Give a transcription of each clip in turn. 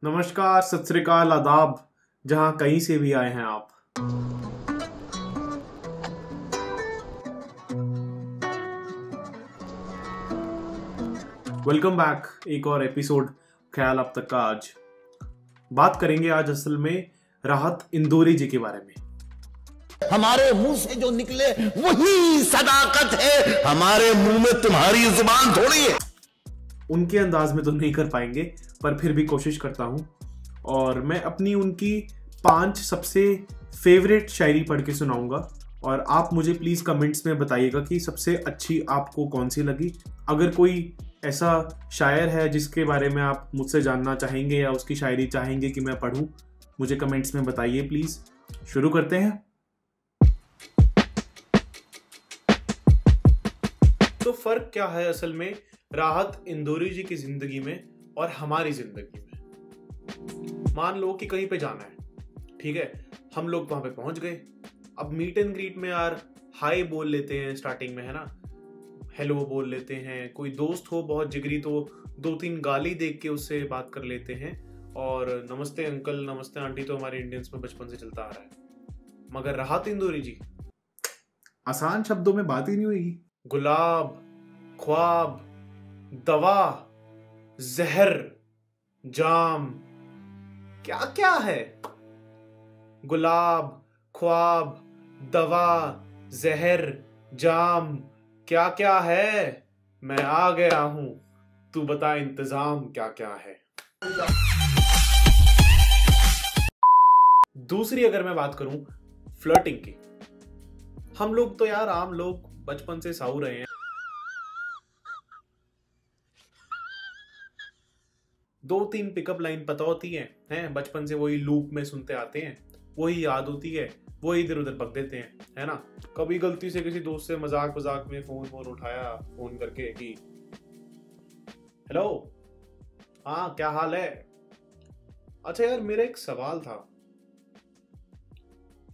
नमस्कार, सत श्री अकाल, आदाब, जहां कहीं से भी आए हैं आप। Welcome back. एक और एपिसोड ख्याल आप तक का। आज बात करेंगे आज असल में राहत इंदौरी जी के बारे में। हमारे मुंह से जो निकले वही सदाकत है, हमारे मुंह में तुम्हारी जुबान थोड़ी है। उनके अंदाज में तो नहीं कर पाएंगे, पर फिर भी कोशिश करता हूं। और मैं अपनी उनकी 5 सबसे फेवरेट शायरी पढ़ के सुनाऊंगा और आप मुझे प्लीज़ कमेंट्स में बताइएगा कि सबसे अच्छी आपको कौन सी लगी। अगर कोई ऐसा शायर है जिसके बारे में आप मुझसे जानना चाहेंगे या उसकी शायरी चाहेंगे कि मैं पढूं, मुझे कमेंट्स में बताइए प्लीज़। शुरू करते हैं। तो फ़र्क क्या है असल में राहत इंदौरी जी की ज़िंदगी में और हमारी ज़िंदगी में। मान लो कि कहीं पे जाना है, ठीक है, हम लोग वहां पे पहुंच गए। अब मीट एंड ग्रीट में यार हाय बोल लेते हैं स्टार्टिंग में, है ना, हेलो बोल लेते हैं। कोई दोस्त हो बहुत जिगरी तो 2-3 गाली देख के उससे बात कर लेते हैं। और नमस्ते अंकल, नमस्ते आंटी तो हमारे इंडियंस में बचपन से चलता आ रहा है। मगर राहत इंदौरी जी, आसान शब्दों में बात ही नहीं हुई। गुलाब, ख्वाब, दवा, जहर, जाम, क्या क्या है। गुलाब, ख्वाब, दवा, जहर, जाम, क्या क्या है। मैं आ गया हूं, तू बता इंतजाम क्या क्या है। दूसरी अगर मैं बात करूं फ्लर्टिंग की, हम लोग तो यार आम लोग बचपन से साऊ रहे हैं। 2-3 पिकअप लाइन पता होती हैं, बचपन से वही लूप में सुनते आते हैं, वही याद होती है, वही इधर उधर बक देते हैं, है ना। कभी गलती से किसी दोस्त से मजाक मजाक में फोन उठाया, फोन करके कि हेलो, हाँ क्या हाल है। अच्छा यार, मेरा एक सवाल था,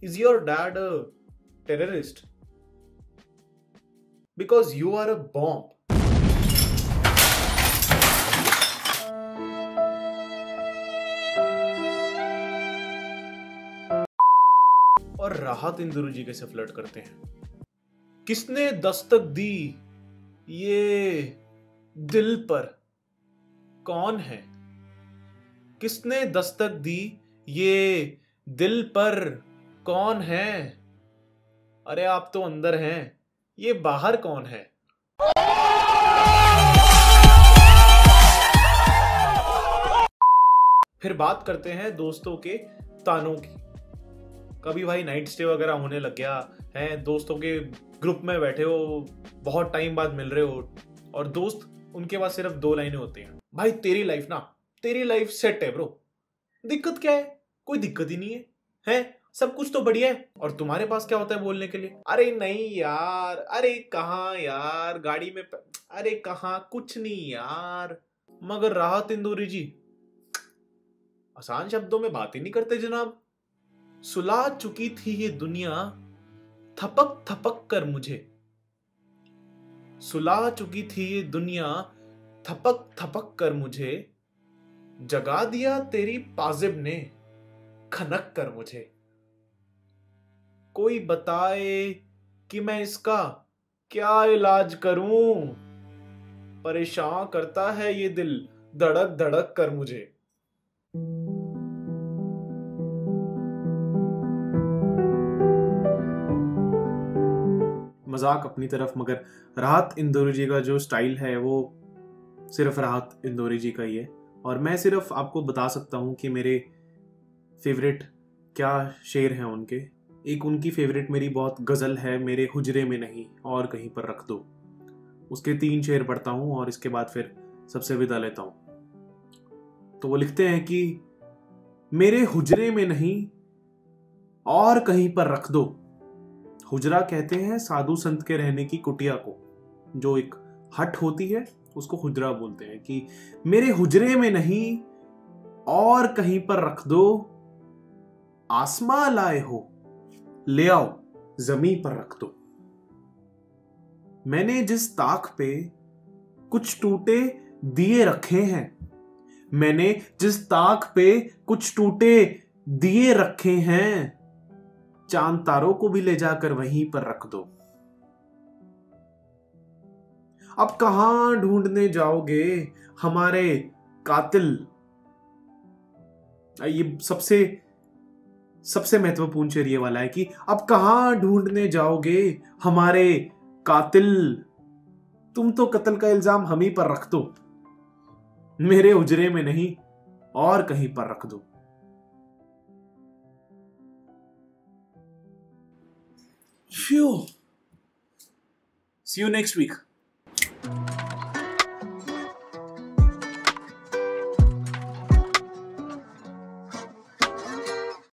is your dad a terrorist? Because you are a bomb. और राहत इंदौरी जी कैसे फ्लर्ट करते हैं। किसने दस्तक दी ये दिल पर, कौन है। किसने दस्तक दी ये दिल पर, कौन है। अरे आप तो अंदर हैं, ये बाहर कौन है। फिर बात करते हैं दोस्तों के तानों की। कभी भाई नाइट स्टे वगैरह होने लग गया है, दोस्तों के ग्रुप में बैठे हो, बहुत टाइम बाद मिल रहे हो और दोस्त उनके पास सिर्फ 2 लाइनें होती हैं, भाई तेरी लाइफ सेट है ब्रो, दिक्कत क्या है, कोई दिक्कत ही नहीं है सब कुछ तो बढ़िया है। और तुम्हारे पास क्या होता है बोलने के लिए, अरे नहीं यार, अरे कहाँ यार, गाड़ी में अरे कहाँ, कुछ नहीं यार। मगर राहत इंदौरी जी आसान शब्दों में बात ही नहीं करते जनाब। सुला चुकी थी ये दुनिया थपक थपक कर मुझे, सुला चुकी थी ये दुनिया थपक थपक कर मुझे, जगा दिया तेरी पाजिब ने खनक कर मुझे। कोई बताए कि मैं इसका क्या इलाज करूं, परेशान करता है ये दिल धड़क धड़क कर मुझे। मजाक अपनी तरफ, मगर राहत इंदौरी जी का जो स्टाइल है वो सिर्फ राहत इंदौरी जी का ही है। और मैं सिर्फ आपको बता सकता हूँ कि मेरे फेवरेट क्या शेर हैं उनके। एक उनकी फेवरेट मेरी बहुत गज़ल है, मेरे हुजरे में नहीं और कहीं पर रख दो। उसके 3 शेर पढ़ता हूँ और इसके बाद फिर सबसे विदा लेता हूँ। तो वो लिखते हैं कि मेरे हुजरे में नहीं और कहीं पर रख दो। हुजरा कहते हैं साधु संत के रहने की कुटिया को, जो एक हट होती है उसको हुजरा बोलते हैं। कि मेरे हुजरे में नहीं और कहीं पर रख दो, आसमां लाए हो ले आओ जमीन पर रख दो। मैंने जिस ताक पे कुछ टूटे दिए रखे हैं, मैंने जिस ताक पे कुछ टूटे दिए रखे हैं, चांद तारों को भी ले जाकर वहीं पर रख दो। अब कहां ढूंढने जाओगे हमारे कातिल? ये सबसे सबसे महत्वपूर्ण शेर ये वाला है कि अब कहां ढूंढने जाओगे हमारे कातिल? तुम तो कत्ल का इल्जाम हम ही पर रख दो, मेरे उजरे में नहीं और कहीं पर रख दो। See you next week.